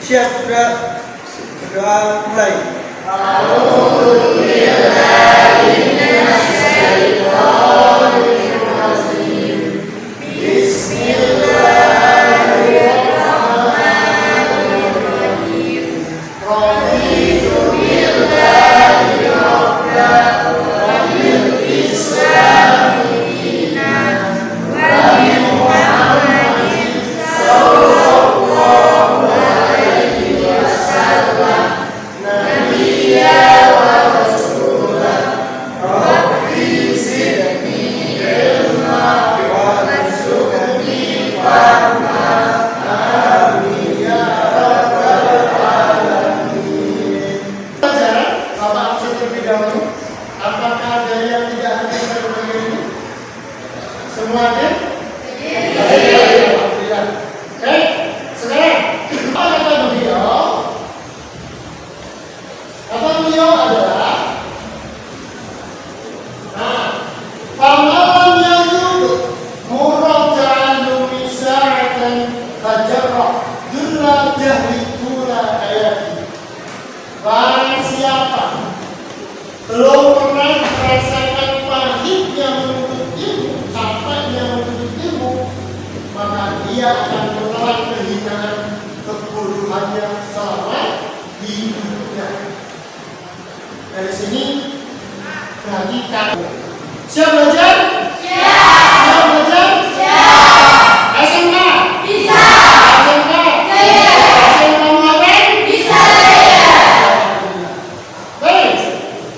Siap, berdoa mulai. Apakah ada yang tidak hadir pada pagi ini? Semua hadir? Alhamdulillah. Oke, sekarang apa kata beliau? Kata beliau adalah, pamalan yang duduk muraja'an misa'atan tajarrah durra jahli tula ayati. Barang siapa belum pernah merasakan pahitnya menuntut ilmu, capeknya menuntut ilmu, maka dia akan menelan kehinaan kebodohannya selama hidupnya. Dari sini perhatikan. Siap belajar? Siap belajar? SMK? Bisa. SMK? SMK Muhammad? Bisa. Baik,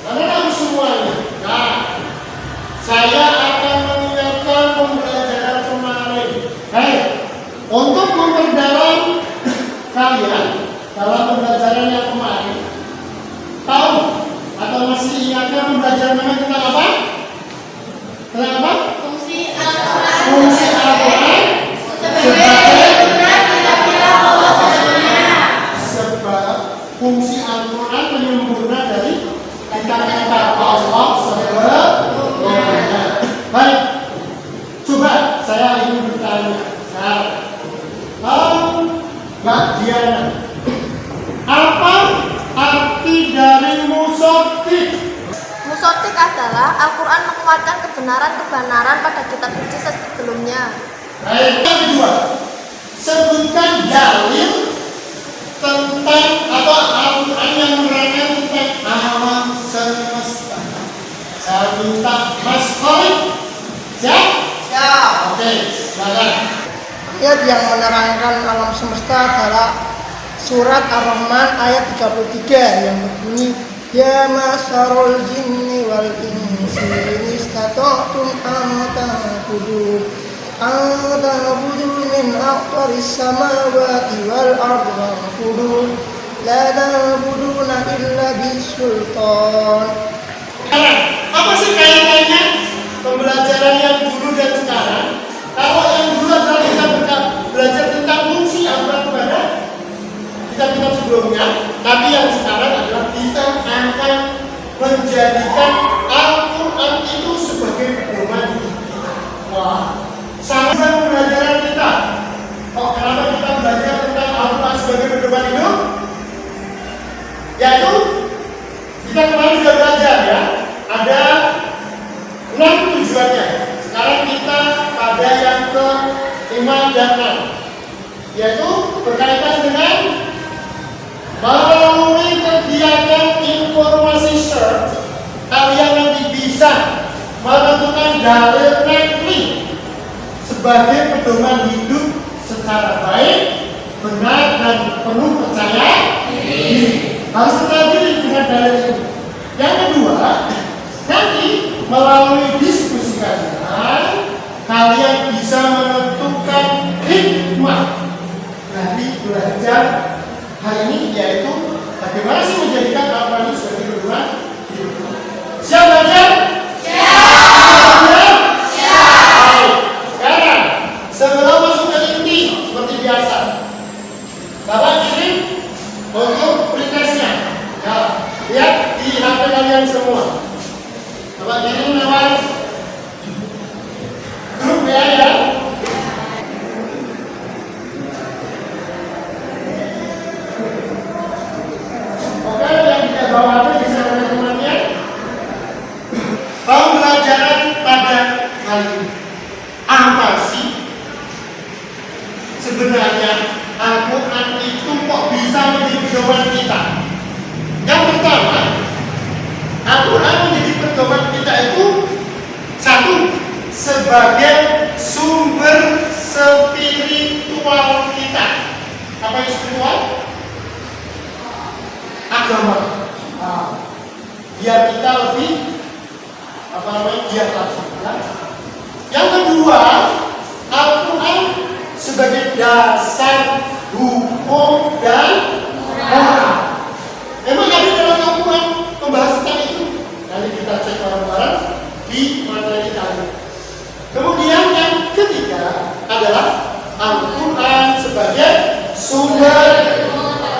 anak-anak semuanya. Saya akan mengingatkan pembelajaran kemarin. Baik, untuk memperdalam kalian dalam pembelajaran yang kemarin, tahu atau masih ingatkan pembelajaran kemarin tentang apa? Tentang apa? Fungsi Al-Quran sebagai sebab fungsi Al-Quran penyempurna dari kata-kata Allah sebelumnya. Baik, coba saya ingin bertanya sekarang, Mbak Diana, apa arti dari musotik? Musotik adalah Al-Quran menguatkan kebenaran pada kitab suci sebelumnya. Baik, yang kedua, sebutkan dalil tentang atau Al-Quran yang menerangkan tentang alam semesta. Saya minta Mas Khalid. Siap? Siap. Oke, silakan. Ayat yang menerangkan alam semesta adalah surat Ar-Rahman ayat 33 yang berbunyi, Ya masyarul jinni wal insi in istata'tum an ta'budu min aqtaris samawati wal ardi wa'budu la ta'buduna illa bisultan. Apa sih kaitannya pembelajaran yang dulu dan sekarang? Kalau yang dulu adalah kita belajar tentang fungsi Al-Quran pada kitab-kitab sebelumnya, tapi yang sekarang adalah kita akan menjadikan Al-Quran itu sebagai pedoman hidup kita. Wah, sangat pembelajaran kita. Oh, kenapa kita belajar tentang Al-Quran sebagai pedoman hidup? Yaitu kita kemarin sudah belajar ya, ada 6 tujuannya. Sekarang kita pada yang ke-5 dan 6, yaitu berkaitan dengan melalui kegiatan informasi search, kalian nanti bisa menentukan dalil nakli sebagai pedoman hidup secara baik, benar dan penuh percaya diri. Harus percaya diri dengan dalil itu. Yang kedua, nanti melalui diskusi kalian bisa menentukan hikmah dari belajar hari ini, yaitu bagaimana sih menjadikan Al-Quran sebagai pedoman hidup. Siap belajar? Siap. Sekarang sebelum masuk ke inti, seperti biasa, Bapak kirim untuk printesnya. Ya, lihat di HP kalian semua. Bapak kirim lewat grup ya. agama. Nah, biar kita lebih giat lagi. Ya. Yang kedua, Al-Quran sebagai dasar hukum dan moral. Memang ada dalam Al-Quran membahas tentang itu. Nanti kita cek bareng-bareng di materi tadi. Kemudian yang ketiga adalah Al-Quran sebagai sumber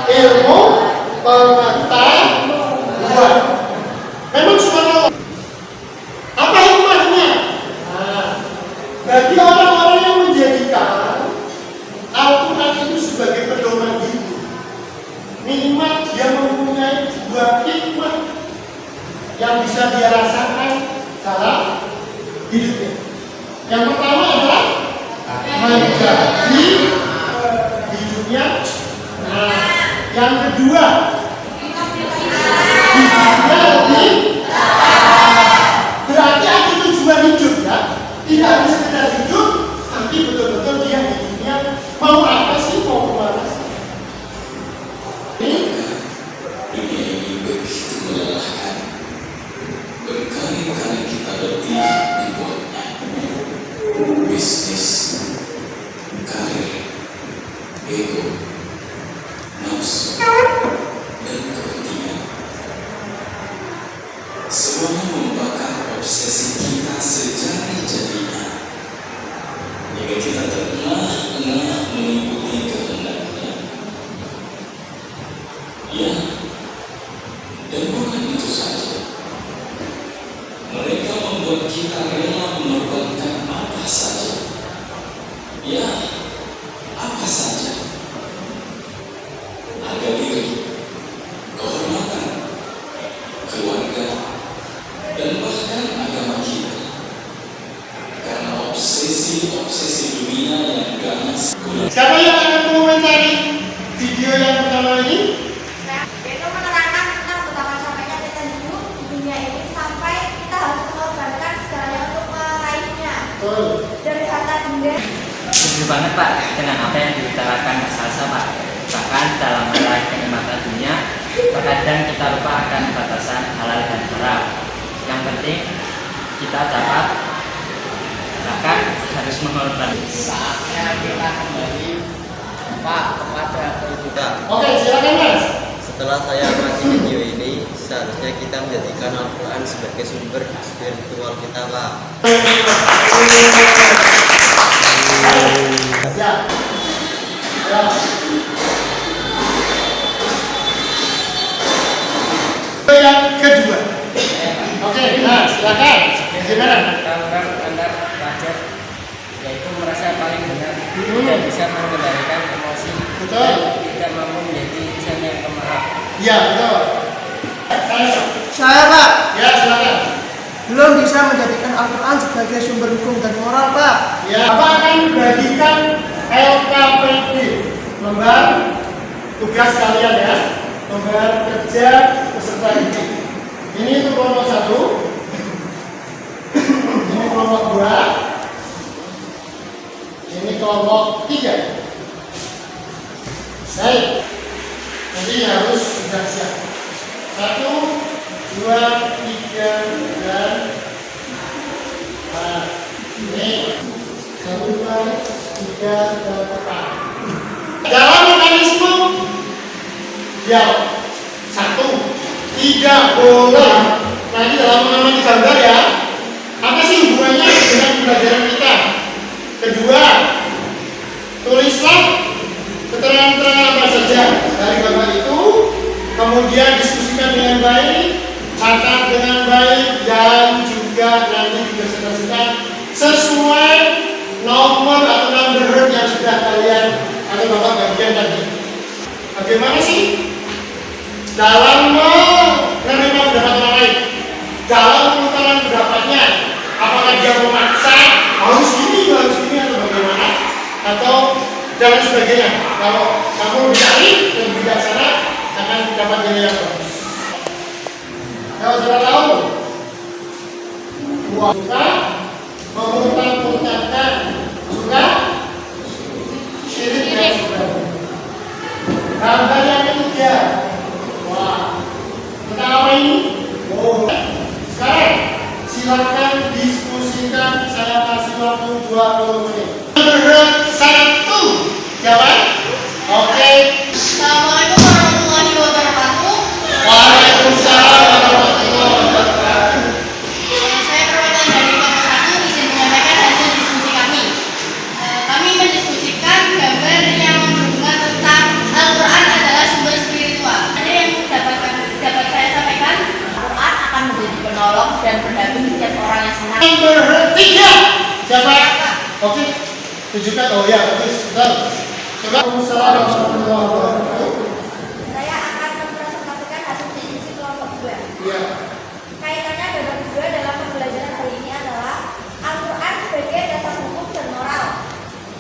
ilmu pengetahuan. Memang subhanallah. Apa hikmahnya? Nah, bagi orang-orang yang menjadikan Al-Quran itu sebagai pedoman hidup, minimal dia mempunyai dua hikmah yang bisa dia rasakan dalam hidupnya. Yang pertama adalah menjadi hidupnya. Nah, yang kedua hidupnya lebih. Berarti ada tujuan hidup ya. Tidak hanya sekedar hidup, tapi betul-betul dia hidupnya mau apa sih, mau kemana sih. Dunia ini begitu melelahkan. Berkali-kali kita letih membuatnya. Bisnis, karir, ego, nafsu, dan kepentingan. Semuanya membakar obsesi kita sejadi-jadinya. Hingga kita terengah-engah mengikuti kehendaknya. Ya, dan bukan itu saja. Mereka membuat kita rela mengorbankan apa saja. Ya, apa saja. Harga diri, kehormatan, keluarga, dan bahkan agama kita. Karena obsesi dunia yang ganas. Siapa yang akan mengomentari video yang pertama ini? Yaitu menerangkan tentang betapa capeknya kita hidup di dunia ini sampai kita harus mengorbankan segalanya untuk meraihnya. Betul. Dari harta benda. Setuju banget Pak dengan apa yang diutarakan Mas Salsa Pak. Bahkan dalam meraih kenikmatan dunia, terkadang kita lupa akan batasan halal dan haram. Yang penting kita dapat, bahkan harus mengorbankan. Saatnya kita kembali Pak kepada kehidupan. Oke, silakan Mas. Setelah saya amati video ini, seharusnya kita menjadikan Al-Quran sebagai sumber spiritual kita, Pak. Ya. Ya. Yang kedua. Oke, nah silakan. Gimana? Orang Anda belajar yaitu merasa paling benar, tidak bisa mengendalikan emosi, Betul. dan tidak mampu menjadi insan yang pemaaf. Iya, betul. Saya Pak, Ya, silakan. belum bisa menjadikan Al-Quran sebagai sumber hukum dan moral Pak. Ya, Bapak akan membagikan LKPD, lembar tugas kalian ya, lembar kerja peserta didik. Ini untuk kelompok 1, ini kelompok 2, ini kelompok 3. Baik, nanti harus sudah siap. 1, 2, 3, dan ini 1, 2, 3, dan 4. Dalam mekanisme yang 1, tidak boleh. Nanti dalam mengamati gambar ya, apa sih hubungannya dengan pembelajaran kita? Kedua, tulislah keterangan-keterangan apa saja dari gambar itu, kemudian diskusikan dengan baik, catat dengan baik, dan juga nanti dipresentasikan sesuai nomor atau number yang sudah kalian atau Bapak bagian tadi. Bagaimana sih dalam menerima pendapat orang lain, dalam pengutaran pendapatnya, apakah dia memaksa harus gini atau bagaimana, atau dan lain sebagainya. Kalau kamu berani dan bijaksana akan dapat nilai yang bagus. Kalau sudah tahu, suka memutar-mutarkan, suka syirik dan sebagainya. Gambar yang ketiga, wah, ini? Oh. Sekarang silakan diskusikan. Saya kasih waktu 20 menit. Nomor 1. Siapa? Oke. Assalamualaikum warahmatullahi wabarakatuh. Waalaikumsalam warahmatullahi wabarakatuh. Saya perwakilan dari kelompok 1 izin menyampaikan hasil diskusi kami. Kami mendiskusikan gambar yang menghubungkan tentang Al-Quran adalah sumber spiritual. Ada yang dapat saya sampaikan, Al-Quran akan menjadi penolong dan pendamping setiap orang yang senang. Nomor 3. Siapa? Oke. Tunjukkan. Oh ya, oke. Sebentar. Coba. Waalaikumsalam warahmatullahi wabarakatuh. Saya akan mempresentasikan hasil diskusi kelompok 2. Iya. Kaitannya babak kedua dalam pembelajaran hari ini adalah Al-Quran sebagai dasar hukum dan moral.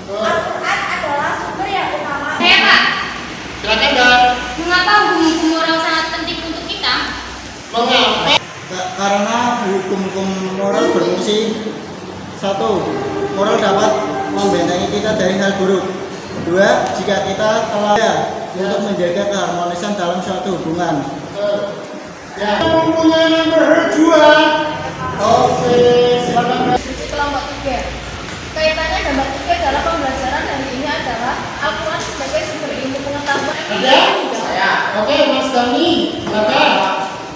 Al-Quran adalah sumber yang utama. Saya Pak, Silakan, Mbak. mengapa hukum moral sangat penting untuk kita? Mengapa? Karena hukum-hukum moral berfungsi. 1. Moral dapat membentengi kita dari hal buruk. 2. Jika kita telah untuk menjaga keharmonisan dalam suatu hubungan. Ya. Mempunyai nomor 2. Oke, silakan, Mbak. Diskusi kelompok 3. Kaitannya gambar 3 dalam pembelajaran hari ini adalah Al-Quran sebagai sumber ilmu pengetahuan. Ada? Saya. Oke, Mas Dani. Silakan.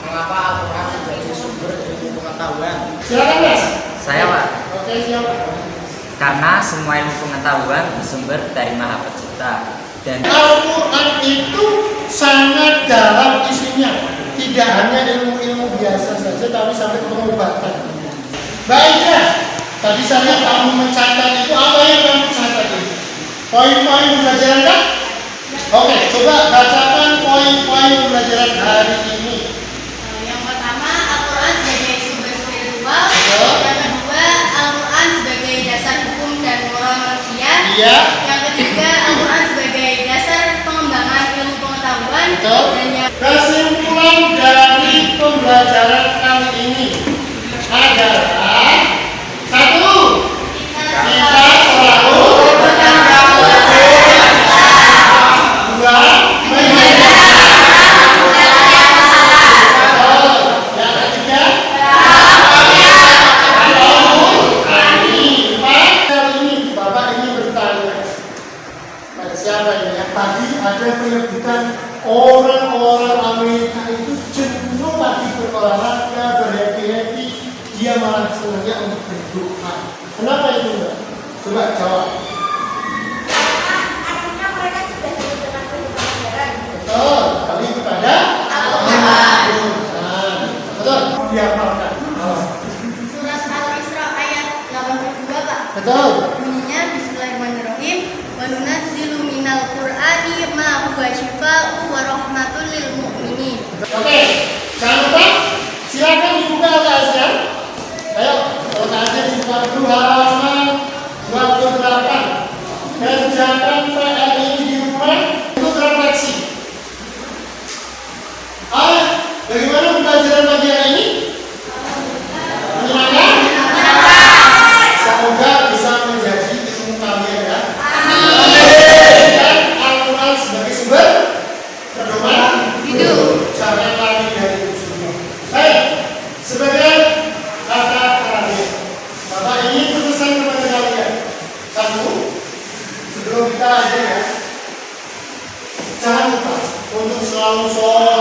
Mengapa Al-Quran menjadi sumber ilmu pengetahuan? Silakan, Mas. Saya Pak, Oke, siap. karena semua ilmu pengetahuan bersumber dari Maha Pencipta dan Al-Quran itu sangat dalam isinya. Tidak hanya ilmu-ilmu biasa saja, tapi sampai pengobatan. Baiklah, tadi saya lihat kamu mencatat itu. Apa yang kamu catat itu? Poin-poin pembelajaran kan? Oke, coba bacakan poin-poin pembelajaran hari ini. Yang pertama, Al-Quran sebagai sumber spiritual. Betul. Yang kedua, Al-Quran sebagai dasar hukum dan moral manusia. Iya. Yang ketiga, Al-Quran sebagai dasar pengembangan ilmu pengetahuan. Betul. Dan yang Kesimpulan dari pembelajaran kali ini adalah 1. Kita selalu bertanggung jawab. 2. Menjaga. Yang ketiga, kali ini Bapak ingin bertanya pada siapa ini? Yang tadi ada penyebutan orang-orang Amerika itu jenuh lagi berolahraga, berhappy-happy, dia malah senangnya untuk berdoa. Kenapa itu, Mbak? Coba jawab. artinya mereka sudah hidup dengan kehidupan modern. Betul, kembali kepada Al-Quran. Betul, dihafalkan. Surat Al-Isra ayat 82, Pak. Betul. Bunyinya Bismillahirrahmanirrahim. Wa nunazzilu minal Qur'ani ma huwa syifaa'u wa rahmatul lil mu'minin. Oke, jangan lupa silakan dibuka LKS-nya. Ayo, LKS dibuka dulu halaman 28. Kerjakan PR ini di rumah untuk refleksi. Bagaimana pembelajaran pagi hari ini? Menyenangkan? Semoga bisa menjadi ilmu kalian ya. Dan Al-Quran sebagai sumber pedoman hidup. Jangan lari dari itu semua. Baik, sebagai kata terakhir, Bapak ingin berpesan kepada kalian. 1. Sebelum kita aja ya, jangan lupa untuk selalu sholat